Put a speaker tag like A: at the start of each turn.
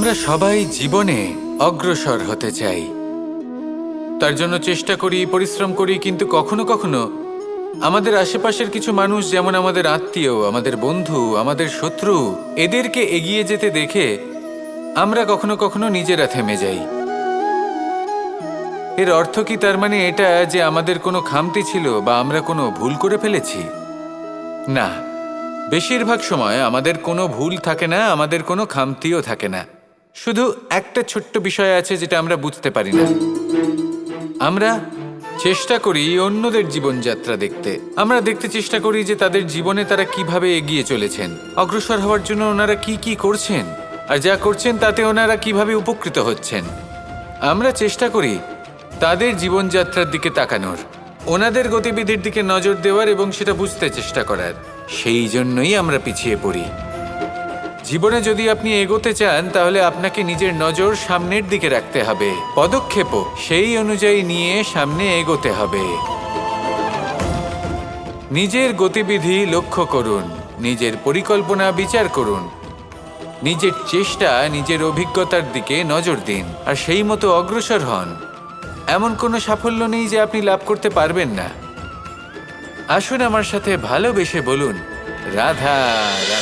A: আমরা সবাই জীবনে অগ্রসর হতে চাই, তার জন্য চেষ্টা করি, পরিশ্রম করি, কিন্তু কখনো কখনো আমাদের আশেপাশের কিছু মানুষ, যেমন আমাদের আত্মীয়, আমাদের বন্ধু, আমাদের শত্রু, এদেরকে এগিয়ে যেতে দেখে আমরা কখনো কখনো নিজেরা থেমে যাই। এর অর্থ কি তার মানে এটা যে আমাদের কোনো খামতি ছিল বা আমরা কোনো ভুল করে ফেলেছি? না, বেশিরভাগ সময় আমাদের কোনো ভুল থাকে না, আমাদের কোনো খামতিও থাকে না। শুধু একটা ছোট্ট বিষয় আছে যেটা আমরা বুঝতে পারি না। আমরা চেষ্টা করি অন্যদের জীবনযাত্রা দেখতে। আমরা দেখতে চেষ্টা করি যে তাদের জীবনে তারা কিভাবে এগিয়ে চলেছেন, অগ্রসর হওয়ার জন্য ওনারা কি কি করছেন, আর যা করছেন তাতে ওনারা কিভাবে উপকৃত হচ্ছেন। আমরা চেষ্টা করি তাদের জীবনযাত্রার দিকে তাকানোর, ওনাদের গতিবিধির দিকে নজর দেওয়ার এবং সেটা বুঝতে চেষ্টা করার। সেই জন্যই আমরা পিছিয়ে পড়ি। জীবনে যদি আপনি এগোতে চান তাহলে আপনাকে নিজের নজর সামনের দিকে রাখতে হবে, পদক্ষেপও সেই অনুযায়ী নিয়ে সামনে এগোতে হবে। নিজের গতিবিধি লক্ষ্য করুন, নিজের পরিকল্পনা বিচার করুন, নিজের চেষ্টা, নিজের অভিজ্ঞতার দিকে নজর দিন, আর সেই মতো অগ্রসর হন। এমন কোনো সাফল্য নেই যে আপনি লাভ করতে পারবেন না। আসুন আমার সাথে ভালোবেসে বলুন, রাধা রাধা।